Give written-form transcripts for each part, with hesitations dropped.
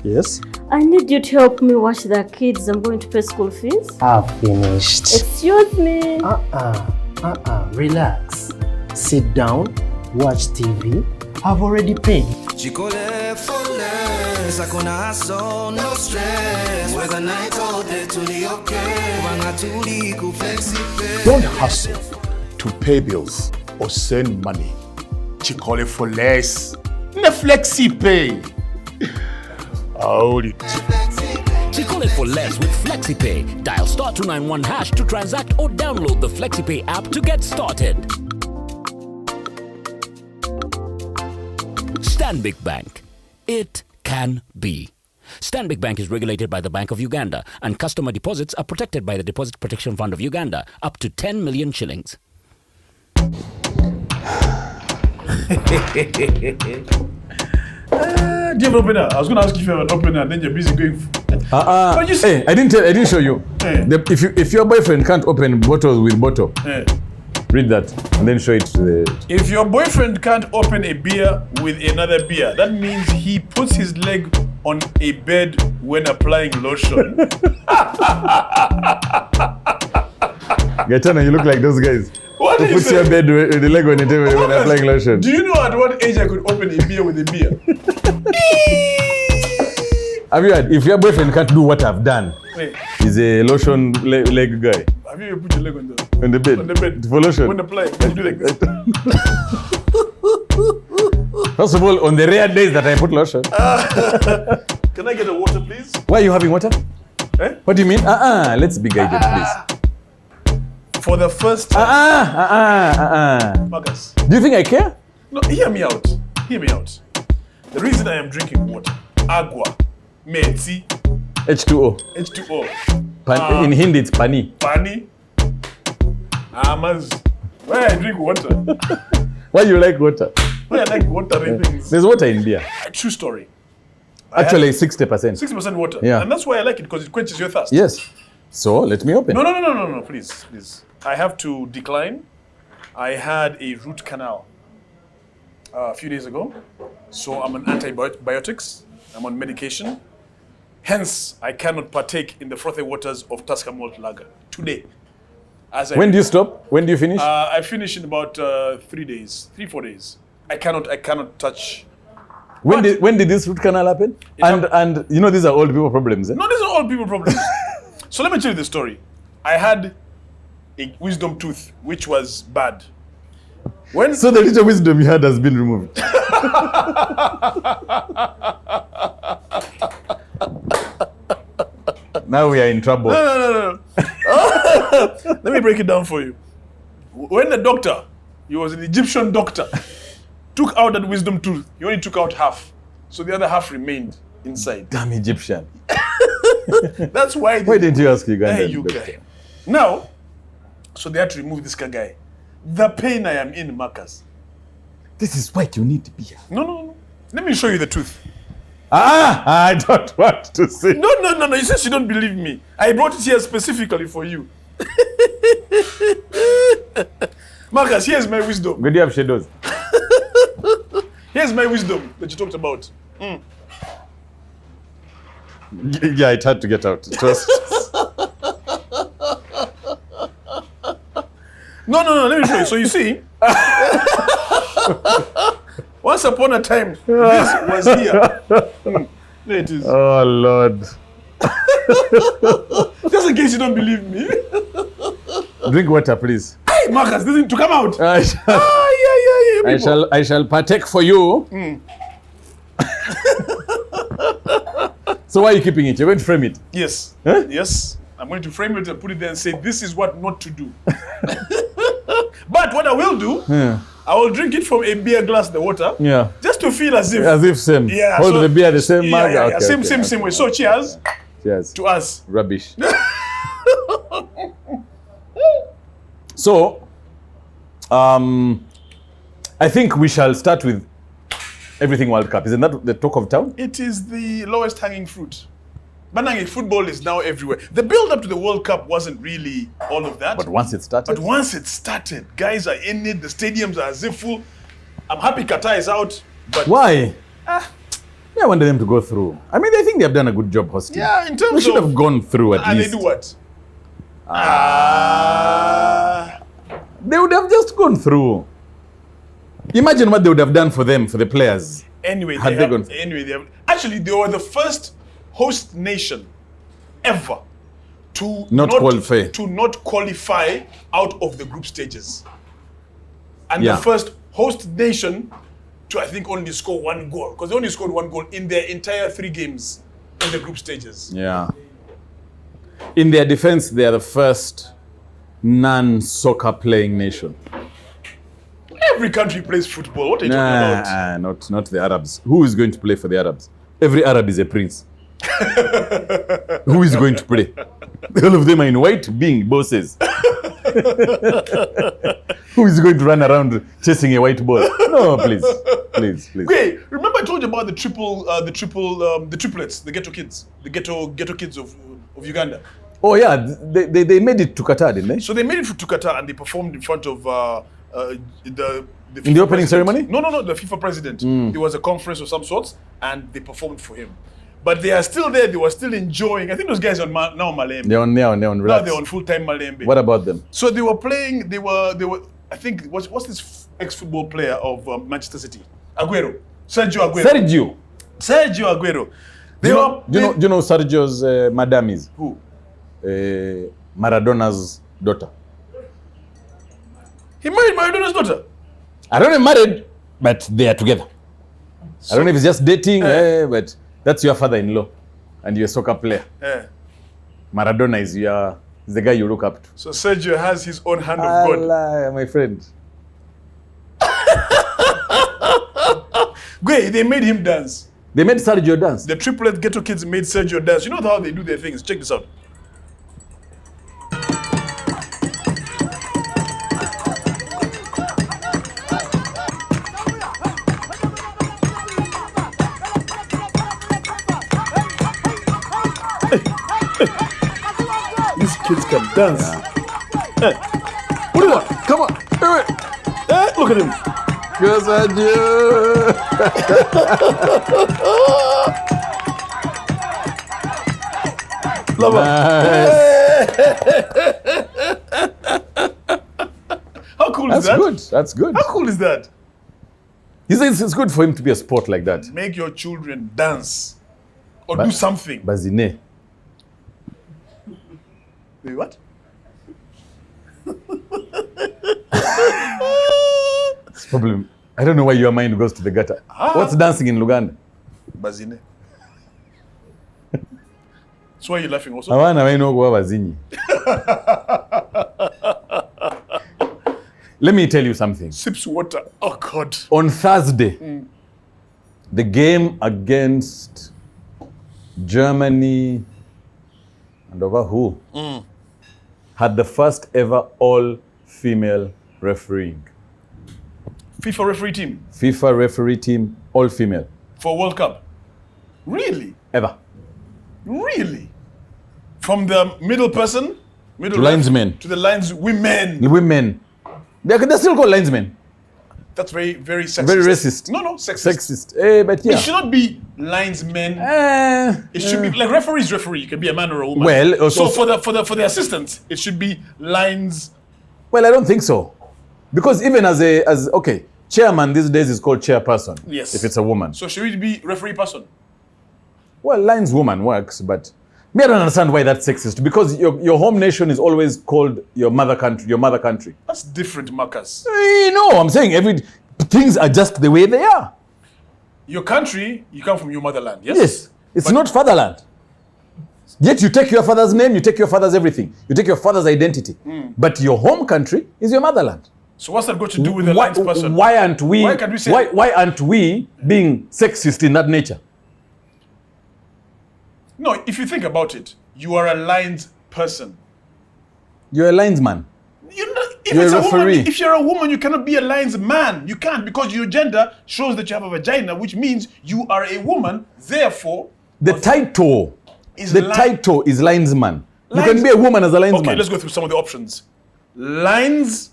Yes? I need you to help me watch the kids. I'm going to pay school fees. I've finished. Excuse me. Relax. Sit down, watch TV. I've already paid. Chikole flawless, hakuna hassle, no stress. Whether night or day, tuli okay. Wanga tuli ku flexi-pay. Don't hustle to pay bills or send money. Chikole for less. Ne flexi-pay. Hold it. Chikole for less with FlexiPay. Dial *291# to transact or download the FlexiPay app to get started. Stanbic Bank. It can be. Stanbic Bank is regulated by the Bank of Uganda, and customer deposits are protected by the Deposit Protection Fund of Uganda, up to 10 million shillings. Do you have an opener? I was going to ask you if you have an opener, and then you're busy going. But you hey, I didn't show you. If your boyfriend can't open bottles with bottle, read that and then show it to the. If your boyfriend can't open a beer with another beer, that means he puts his leg on a bed when applying lotion. Gaetano, you look like those guys. What who puts your bed with the leg on the table when applying lotion? Do you know at what age I could open a beer with a beer? Have you heard? If your boyfriend can't do what I've done, he's a lotion leg guy. Have you ever put your leg on the bed? On the bed. For lotion. When applying, you do like this. First of all, on the rare days that I put lotion. Can I get a water, please? Why are you having water? Eh? What do you mean? Let's be guided, please. For the first time. Marcus. Do you think I care? No, hear me out. Hear me out. The reason I am drinking water, agua, meti, H2O. H2O. In Hindi, it's pani. Pani. Maz. Why I drink water? Why you like water? Why I like water things? There's water in beer. True story. Actually, 60%. 60% water. Yeah. And that's why I like it, because it quenches your thirst. Yes. So let me open. No, please. I have to decline. I had a root canal a few days ago. So I'm on antibiotics. I'm on medication. Hence, I cannot partake in the frothy waters of Tusker Malt Lager today. When do you stop? When do you finish? I finish in about 4 days. I cannot touch. When did this root canal happen? And you know these are old people problems. Eh? No, these are old people problems. So let me tell you the story. I had a wisdom tooth, which was bad. So the little wisdom you had has been removed. Now we are in trouble. No. Let me break it down for you. When the doctor, he was an Egyptian doctor, took out that wisdom tooth, he only took out half. So the other half remained inside. Damn Egyptian. That's why. Why didn't you ask Uganda? Hey, you guy. Now, so they had to remove this guy. The pain I am in, Marcus. This is what you need to be. No. Let me show you the tooth. I don't want to see. No. You said you don't believe me. I brought it here specifically for you. Marcus, here's my wisdom. Where do you have shadows? Here's my wisdom that you talked about. Yeah, it had to get out. Trust. No, let me show you. So you see, once upon a time, this was here. There it is. Oh, Lord. Just in case you don't believe me. Drink water, please. Hey, Marcus, this is to come out. Yeah. I shall partake for you. So why are you keeping it? You're going to frame it? Yes. Huh? Yes. I'm going to frame it and put it there and say, this is what not to do. But what I will do, I will drink it from a beer glass, the water. Yeah. Just to feel as if. Same. Yeah. Hold the beer the same mug. Yeah, okay, same way. So cheers. Cheers. To us. Rubbish. So, I think we shall start with everything World Cup. Isn't that the talk of town? It is the lowest hanging fruit. Banange, football is now everywhere. The build-up to the World Cup wasn't really all of that. But once it started, guys are in it. The stadiums are as if full. I'm happy Qatar is out. But why? I wanted them to go through. I mean, I think they have done a good job hosting. Yeah, in terms They should of... have gone through at And least. they do what? They would have just gone through. Imagine what they would have done for them, for the players. Anyway, Had they gone- anyway, they have... Actually, they were the first host nation ever to Not qualify. to not qualify out of the group stages. And Yeah. the first host nation to, I think, only score one goal. Because they only scored one goal in their entire 3 games in the group stages. Yeah. In their defense, they are the first non-soccer playing nation. Every country plays football. What are you talking about? Not the Arabs. Who is going to play for the Arabs? Every Arab is a prince. Who is going to play? All of them are in white, being bosses. Who is going to run around chasing a white ball? No, please. Wait, remember I told you about the triplets, the ghetto kids, the ghetto kids of Uganda. Oh yeah, they made it to Qatar, didn't they? So they made it to Qatar and they performed in front of the In the FIFA opening president. ceremony? No, the FIFA president. There was a conference of some sorts and they performed for him. But they are still there. They were still enjoying. I think those guys are now Malembe. They're on Now relax. they're on full-time Malembe. What about them? So they were playing. They were. I think what's this ex-football player of Manchester City? Sergio Aguero. Sergio Aguero. Do you know Sergio's madam is? Who? Maradona's daughter. He married Maradona's daughter. I don't know if married, but they are together. I don't know if it's just dating, but that's your father-in-law, and you're a soccer player. Maradona is the guy you look up to. So Sergio has his own hand of God. Allah, my friend. Wait, they made him dance. They made Sergio dance. The triplet ghetto kids made Sergio dance. You know how they do their things? Check this out. These kids can dance. What is that? Come on. Look at him. Go Sergio. Love How cool is That's that? good. That's good. How cool is that? He says it's good for him to be a sport like that. Make your children dance or do something. Bazine. Wait, what? It's problem. I don't know why your mind goes to the gutter. What's dancing in Luganda? Bazine. That's why you're laughing also. Awana waino kuwa bazinyi. Let me tell you something. Sips water. Oh God. On Thursday, the game against Germany and over who had the first ever all-female refereeing. FIFA referee team FIFA referee team, all-female. for World Cup. Really? Ever. Really? From the middle person, middle To left, linesmen. to the lines women. The women. They're still called linesmen. That's very, very sexist. Very racist. No, sexist. Sexist. But yeah. It should not be linesmen. It should be like referee. You can be a man or a woman. Well, so also- for the assistants, it should be lines. Well, I don't think so. Because even as chairman these days is called chairperson. Yes. If it's a woman. So should it be referee person? Well, lineswoman works, but me, I don't understand why that's sexist. Because your home nation is always called your mother country. That's different, Marcus. No, I'm saying things are just the way they are. Your country, you come from your motherland. Yes. Yes. It's not fatherland. Yet you take your father's name, you take your father's everything. You take your father's identity. But your home country is your motherland. So what's that got to do with the lines person? Why aren't we? Why can't we say- Why aren't we being sexist in that nature? No, if you think about it, you are a lines person. You're a linesman. You're a referee. If you're a woman, you cannot be a lines man. You can't, because your gender shows that you have a vagina, which means you are a woman. Therefore, The title is linesman. You Lines- can be a woman as a linesman. okay, let's go through some of the options. Lines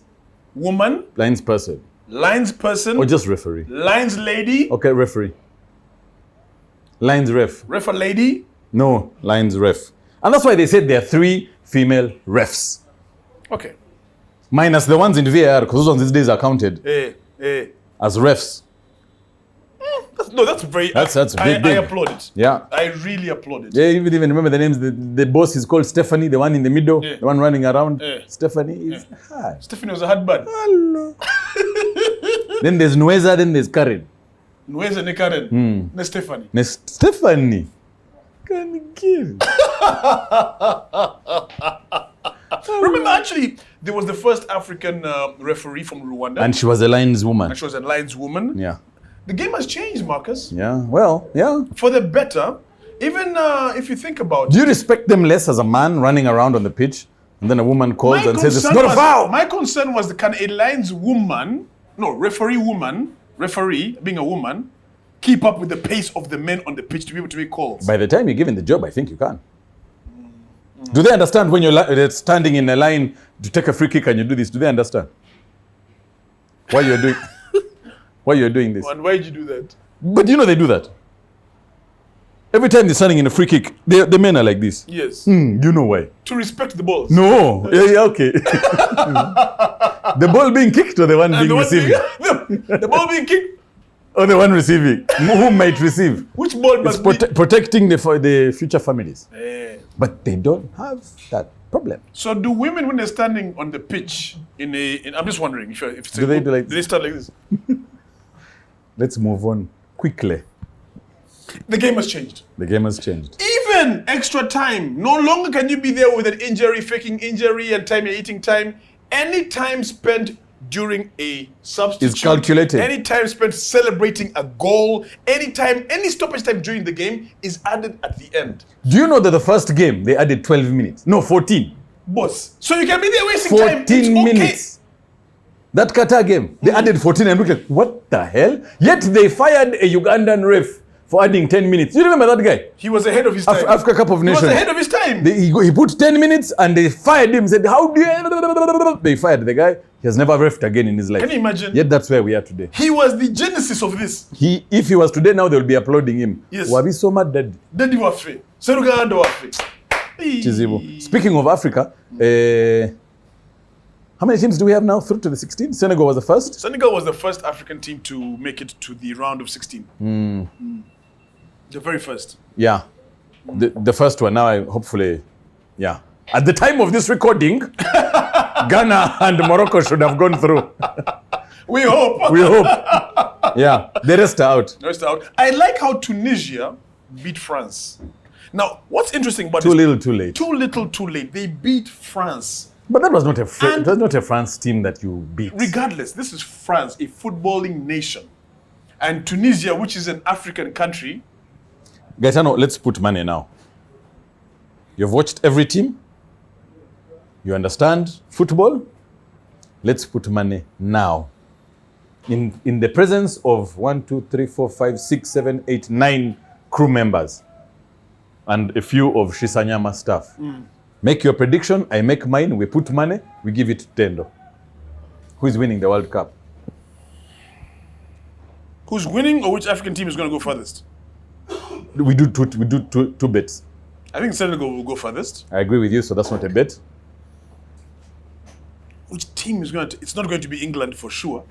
woman, Lines person. lines person, Or just referee. lines lady, Okay, referee. Lions ref. Ref a lady? No, Lions ref. And that's why they said there are 3 female refs. Okay. Minus the ones in VAR, because those ones these days are counted as refs. That's very... That's big. I applaud it. Yeah. I really applaud it. Yeah, you even remember the names. The boss is called Stephanie, the one in the middle, the one running around. Stephanie is high. Stephanie was a hard bad. Hello. Then there's Nueza, then there's Karen. Nueza ne Karen. Ne Stephanie. Stephanie. Can you kill? Remember, actually, there was the first African referee from Rwanda. And she was a Lions woman. And she was a Lions woman. Yeah. The game has changed, Marcus. Yeah. Well, yeah. For the better. Even if you think about Do you respect them less as a man running around on the pitch, and then a woman calls and says, it's not a foul? My concern was, can a Lions woman, referee, being a woman, keep up with the pace of the men on the pitch to be able to make calls? By the time you're given the job, I think you can. Do they understand when you're standing in a line to take a free kick and you do this? Do they understand why you're doing why you're doing this? And why did you do that? But you know they do that. Every time they're standing in a free kick, the men are like this. Yes. You know why? To respect the balls. No. Yeah, okay. The ball being kicked or the one being receiving? The ball being kicked. Or the one receiving? Who might receive? Which ball must be? Protecting the future families. But they don't have that problem. So do women, when they're standing on the pitch I'm just wondering if it's do they stand like this? Let's move on quickly. The game has changed. The game has changed. Even extra time. No longer can you be there with an injury, faking injury, and time you're eating time. Any time spent during a substitute is calculated. Any time spent celebrating a goal, any stoppage time during the game is added at the end. Do you know that the first game they added 12 minutes? No, 14. Boss. So you can be there wasting time. 14 minutes. That Qatar game, they added 14 and look like, what the hell? Yet they fired a Ugandan ref for adding 10 minutes. You remember that guy? He was ahead of his time. Africa Cup of Nations. He was ahead of his time. He put 10 minutes and they fired him. Said, how do you... They fired the guy. He has never refed again in his life. Can you imagine? Yet that's where we are today. He was the genesis of this. If he was today, now they'll be applauding him. Yes. Wabi so mad dead. Daddy wafe. Seruganda wafe. Chizibu. Speaking of Africa, how many teams do we have now through to the 16? Senegal was the first? Senegal was the first African team to make it to the round of 16. The very first. Yeah. The first one. Now, hopefully, yeah. At the time of this recording, Ghana and Morocco should have gone through. We hope. We hope. Yeah. The rest are out. The rest are out. I like how Tunisia beat France. Now, what's interesting about Too little, too late. Too little, too late. They beat France. But that was not it was not a France team that you beat. Regardless, this is France, a footballing nation. And Tunisia, which is an African country. Gaetano, let's put money now. You've watched every team. You understand football. Let's put money now. In the presence of 1, 2, 3, 4, 5, 6, 7, 8, 9 crew members and a few of Shisanyama staff. Make your prediction, I make mine, we put money, we give it to Tendo. Who is winning the World Cup? Who's winning or which African team is going to go furthest? We do two bets. I think Senegal will go furthest. I agree with you, so that's not a bet. Which team is going to... It's not going to be England for sure.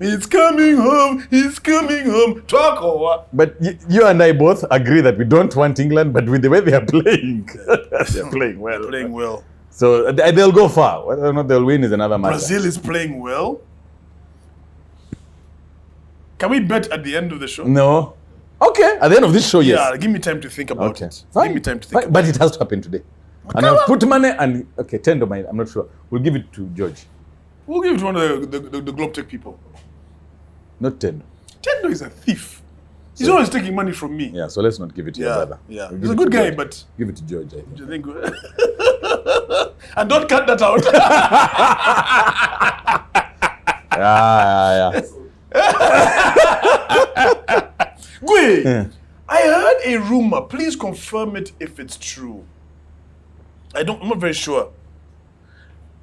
It's coming home, it's coming home. Talk or what? But you and I both agree that we don't want England, but with the way they are playing, they're playing well. They're playing well. So they'll go far. Whether or not they'll win is another matter. Brazil is playing well. Can we bet at the end of the show? No. Okay, at the end of this show, yes. Yeah, give me time to think about it. Fine. Give me time to think about But it has to happen today. And I'll put money and... Okay, Tendo, I'm not sure. We'll give it to George. We'll give it to one of the Globetech people. Not Tendo. Tendo is a thief. He's always taking money from me. Yeah, so let's not give it to your brother. Yeah, We'll he's a good guy, George. but... Give it to George, I think. And don't cut that out. Yeah. Gwe, I heard a rumor. Please confirm it if it's true. I'm not very sure.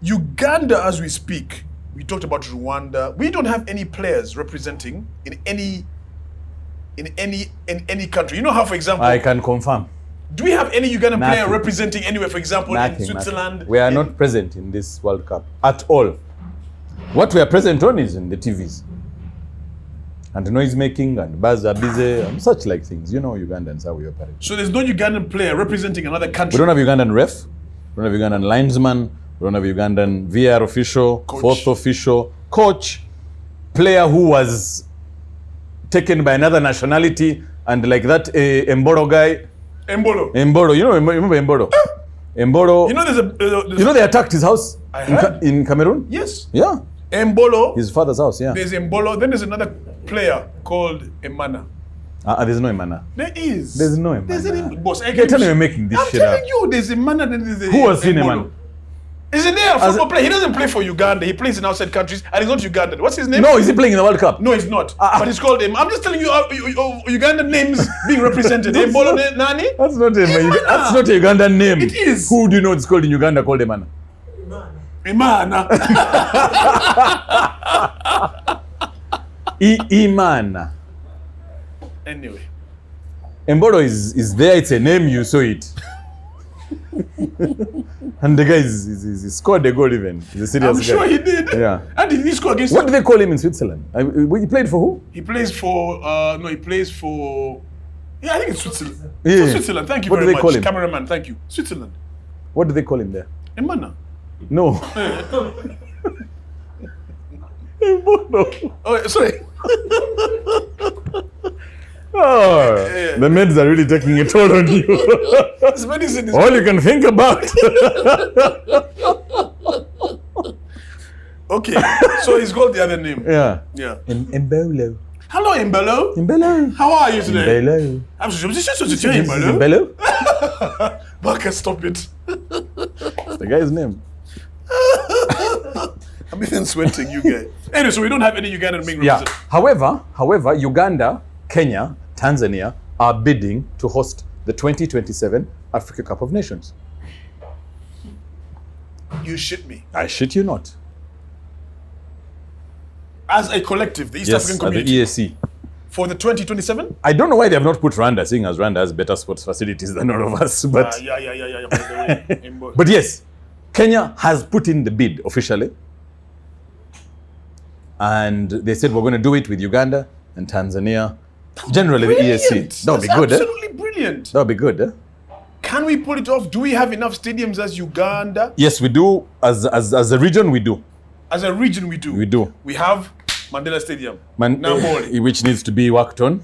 Uganda, as we speak, we talked about Rwanda. We don't have any players representing in any in any country? You know how, for example, I can confirm. do we have any Ugandan player Nothing. representing anywhere, for example, in Nothing, Switzerland? nothing. We are in- not present in this World Cup at all. What we are present on is in the TVs. And noise making and bars are busy and such like things. You know Ugandans, how we operate. So there's no Ugandan player representing another We country. don't have Ugandan ref, we don't have Ugandan linesman, we don't have Ugandan VR official, Coach. fourth official, coach, player who was taken by another nationality and like that Mboro guy. Embolo. Mboro, you remember Mboro? Mboro, You know there's you know they attacked his house I in, heard. in Cameroon? yes. Yeah, Embolo. his father's house, yeah. There's Embolo. Then there's another player called Emana. There's no Emana. There is. There's no Emana. There's an boss. You're telling me you're making this I'm shit telling up. you, there's Emana. Then there's Who has seen Embolo. Emana? Isn't there a As football player? He doesn't play for Uganda. He plays in outside countries, and he's not Ugandan. What's his name? No, is he playing in the World Cup? No, he's not. But he's called him. I'm just telling you, Ugandan names being represented. Embolo Nani? That's not a Emana. that's not a Ugandan name. It is. Who do you know it's called in Uganda called Emana? Emana. Imana. Anyway. Mboro is there, it's a name, you saw it. And the guy he scored a goal even. He's a serious I'm guy. sure he did. Yeah. And did he score against? What do they call him in Switzerland? He played for who? He plays for. No, he plays for. Yeah, I think it's Switzerland. Yeah. For Switzerland. Thank you What do very they call much, him? cameraman. Thank you. Switzerland. What do they call him there? Emana. No. Mboro. Oh, sorry. Oh, the meds are really taking a toll on you. This medicine is. All you can think about. Okay, so he's got the other name. Yeah. Yeah. Mbolo. Hello, Embelo. Mbolo. How are you today? Mbolo. I'm just This is Embelo. Mbolo? Baka, stop it. The guy's name. I'm even sweating, you guys. Anyway, so we don't have any Ugandan being Yeah. represented. However, Uganda, Kenya, Tanzania are bidding to host the 2027 Africa Cup of Nations. You shit me. I shit you not. As a collective, the East Yes, African at the community, EAC. for the 2027? I don't know why they have not put Rwanda, seeing as Rwanda has better sports facilities than all of us. But Yeah. By the way, Embo. but yes, Kenya has put in the bid officially. And they said we're going to do it with Uganda and Tanzania. Generally, the Brilliant. EAC. That would be That's good, eh? absolutely brilliant. That would be good, eh? Can we pull it off? Do we have enough stadiums as Uganda? Yes, we do. As a region, we do. As a region, we do. We do. We have Mandela Stadium, Nambole. Which needs to be worked on.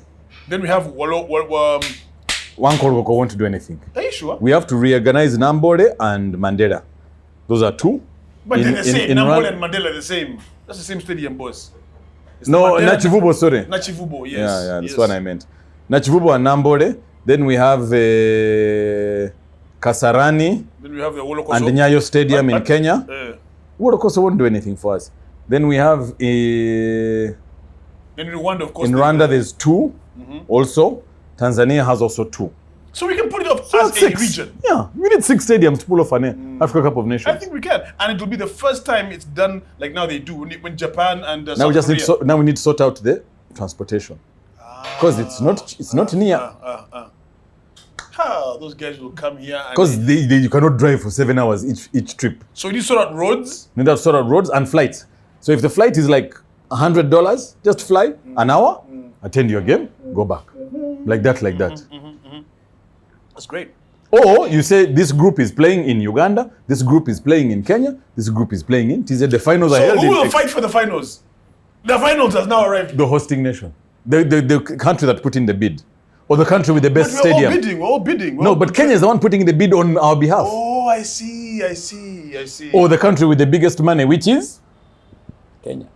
Then we have One Koroko won't do anything. are you sure? We have to reorganize Nambole and Mandela. Those are two. But they're the same. in Nambole Rwanda- and Mandela are the same. That's the same stadium, boss. It's No, Mandela- Nachivubo, sorry. Nachivubo, yes. Yeah, that's yes. what I meant. Nachivubo and Nambole. Then we have Kasarani Then we have the Wolokoso. and Nyayo Stadium in But- Kenya. Wolokoso won't do anything for us. Then we have then in Rwanda, of course. in they- Rwanda there's two also. Tanzania has also two. So we can put it up So as that's a six. region. Yeah, we need 6 stadiums to pull off an Africa Cup of I Nations. think we can, and it will be the first time it's done like now they do when Japan and Now South we just need Korea. now we need to sort out the transportation because it's not near. Those guys will come here. And Because you cannot drive for 7 hours each trip. so we need to sort out roads. You need to sort out roads and flights. So if the flight is like $100, just fly an hour, attend your game, go back, like that. That's great. Or you say this group is playing in Uganda, this group is playing in Kenya, this group is playing in TZ. The finals are So held who will in fight for the finals? The finals has now arrived. the hosting nation, the country that put in the bid, or the country with the best We're stadium. all bidding. No, but Kenya is the one putting in the bid on our behalf. Oh, I see. Or the country with the biggest money, which is Kenya.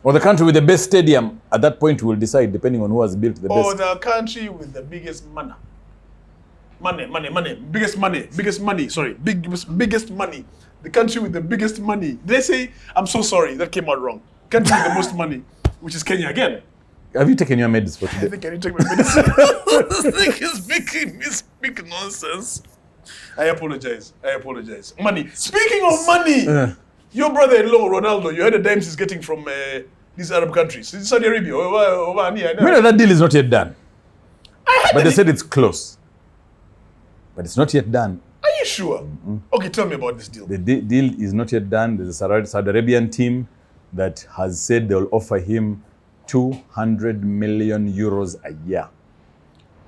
Or the country with the best stadium. At that point, we will decide depending on who has built the Or best. the country with the biggest money. Biggest money. Sorry, biggest money. The country with the biggest money. Did I say? I'm so sorry. That came out wrong. Country with the most money, which is Kenya again. Have you taken your meds for I today? think I need to take my medicine. This thing is making me speak nonsense. I apologize. Money. Speaking of money, your brother-in-law Ronaldo, you heard the dimes he's getting from these Arab countries. It's Saudi Arabia. Over here, You know, that deal is not yet done. But they said it's close. But it's not yet done. Are you sure? Okay, tell me about this deal. The deal is not yet done. There's a Saudi Arabian team that has said they'll offer him 200 million euros a year.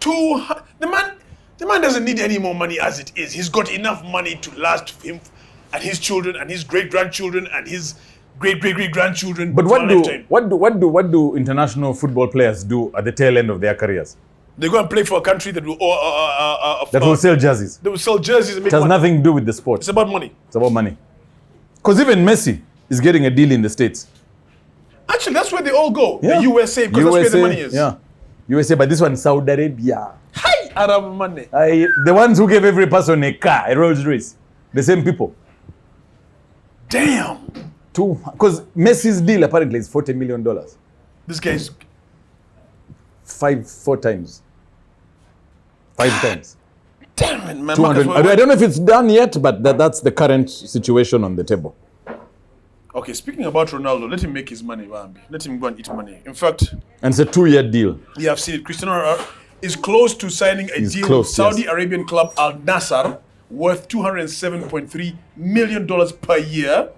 The man doesn't need any more money as it is. He's got enough money to last him and his children and his great-grandchildren and his great-great-great-grandchildren. But for a lifetime. what do international football players do at the tail end of their careers? They go and play for a country that will Will sell jerseys. They will sell jerseys and make It has money. nothing to do with the sport. It's about money. It's about money. Because even Messi is getting a deal in the States. Actually, that's where they all go. Yeah. The USA, because that's where the money is. Yeah. USA, but this one, Saudi Arabia. Hi, Arab money. The ones who gave every person a car, a Rolls Royce. The same people. Damn. Because Messi's deal apparently is $40 million. This guy's 4 times. 5 times. damn it, man. 200. Marcus, I don't know if it's done yet, but that's the current situation on the table. Okay, speaking about Ronaldo, let him make his money, Bambi. Let him go and eat money. In fact, And it's a 2-year deal. yeah, I've seen it. Cristiano Ronaldo is close to signing a He's deal close, with Saudi yes. Arabian club Al Nassr worth $207.3 million per year.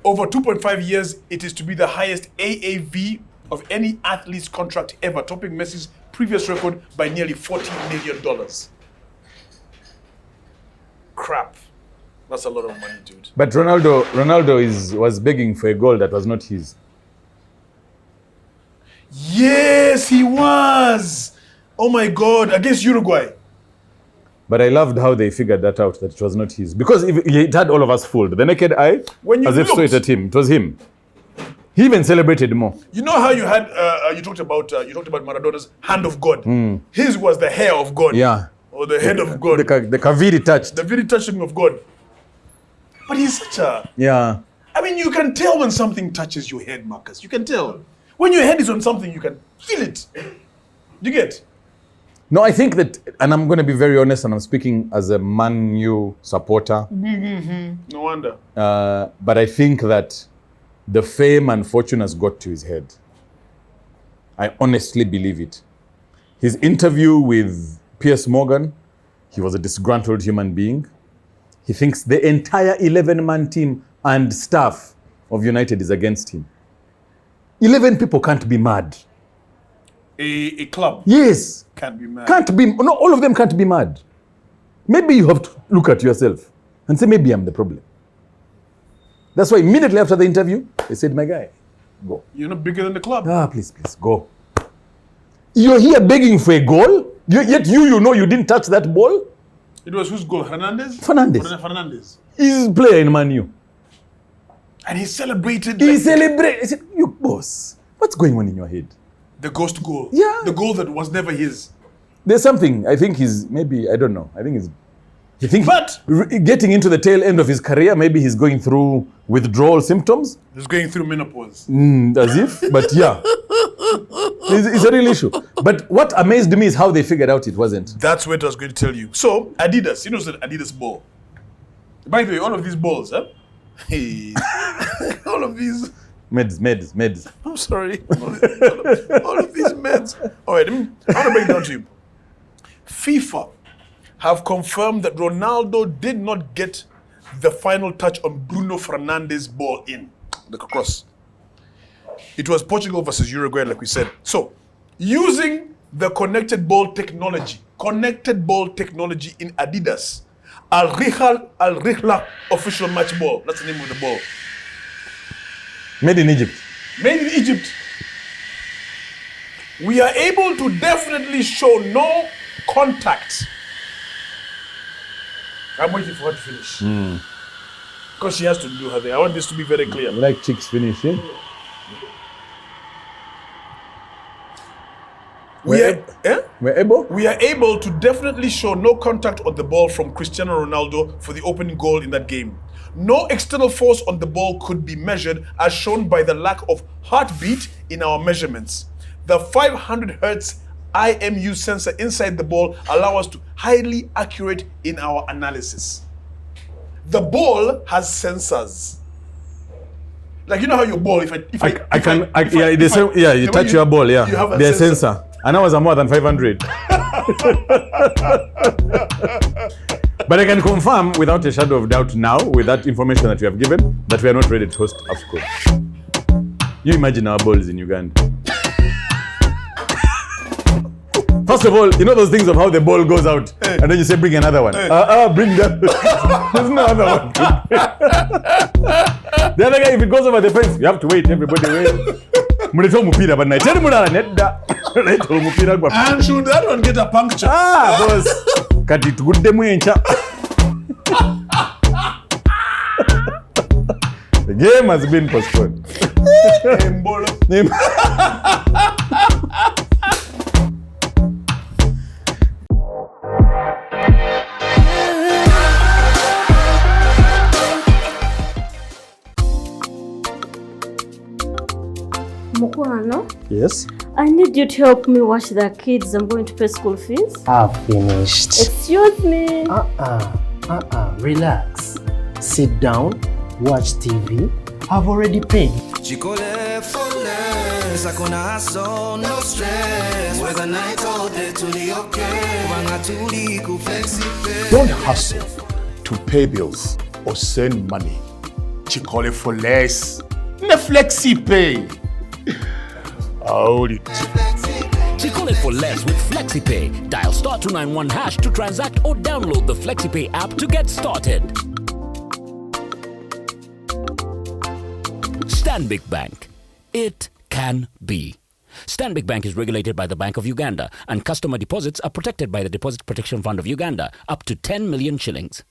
Over 2.5 years, it is to be the highest AAV of any athlete's contract ever, topping Messi's previous record by nearly $40 million. Crap. That's a lot of money, dude. But Ronaldo was begging for a goal that was not his. Yes, he was. Oh my God, against Uruguay. But I loved how they figured that out, that it was not his. Because it had all of us fooled. The naked eye, When you as if saw it looked- at him. It was him. He even celebrated more. You know how you had you talked about Maradona's hand of God. His was the hair of God. Yeah. Or the head of God. The Kaviri touched. The very touching of God. But he's such a. Yeah. I mean, you can tell when something touches your head, Marcus. You can tell. When your head is on something, you can feel it. You get? No, I think that, and I'm going to be very honest, and I'm speaking as a Man U supporter, No wonder. but I think that the fame and fortune has got to his head. I honestly believe it. His interview with Piers Morgan, he was a disgruntled human being. He thinks the entire 11-man team and staff of United is against him. 11 people can't be mad. A club Yes. can't be mad. No, all of them can't be mad. Maybe you have to look at yourself and say, maybe I'm the problem. That's why immediately after the interview, they said, my guy, go. You're not bigger than the club. Please, go. You're here begging for a goal, yet you know you didn't touch that ball. It was whose goal? Hernandez? Fernandes. He's a player in Man U. And he celebrated He like celebrated. He said, you boss, what's going on in your head? the ghost goal. Yeah. The goal that was never his. There's something, I think I don't know. I think But- getting into the tail end of his career, maybe he's going through withdrawal symptoms. He's going through menopause. As if, but yeah. It's a real issue. But what amazed me is how they figured out it wasn't. That's what I was going to tell you. So, Adidas, you know the Adidas ball. By the way, all of these balls, huh? Hey. all of these. Meds. I'm sorry. All of these meds. All right, I want to break it down to you. FIFA have confirmed that Ronaldo did not get the final touch on Bruno Fernandes' ball in the cross. It was Portugal versus Uruguay, like we said. So, using the connected ball technology in Adidas, Al Rihla official match ball. That's the name of the ball. Made in Egypt. Made in Egypt. We are able to definitely show no contact. I'm waiting for her to finish. Because she has to do her thing. I want this to be very clear. Like chicks finishing. We're able? We're able? We are able to definitely show no contact on the ball from Cristiano Ronaldo for the opening goal in that game. No external force on the ball could be measured, as shown by the lack of heartbeat in our measurements. The 500 hertz IMU sensor inside the ball allow us to highly accurate in our analysis. The ball has sensors. Like, you know how your ball, if you touch your ball, yeah. You have a There's sensor. sensor. And ours are more than 500. But I can confirm without a shadow of doubt now, with that information that you have given, that we are not ready to host AFCON. You imagine our balls in Uganda. First of all, you know those things of how the ball goes out, and then you say, bring another one. Bring that. There's no other one. The other guy, if it goes over the fence, you have to wait. Everybody wait. And should that one get a puncture? Boss. Kati tuguddemu encha. The game has been postponed. Mukwano, Yes, I need you to help me watch the kids. I'm going to pay school fees. I've finished. Excuse me. Relax. Sit down, watch TV. I've already paid. Chikole for less, hakuna hustle, no stress. Whether night or day tuli okay. Wanga tuli ku flexi pay. Don't hustle to pay bills or send money. Chikole for less. Ne flexi pay. Hold it. Chikole for less with FlexiPay. Dial *291# to transact or download the FlexiPay app to get started. Stanbic Bank. It can be. Stanbic Bank is regulated by the Bank of Uganda, and customer deposits are protected by the Deposit Protection Fund of Uganda, up to 10 million shillings.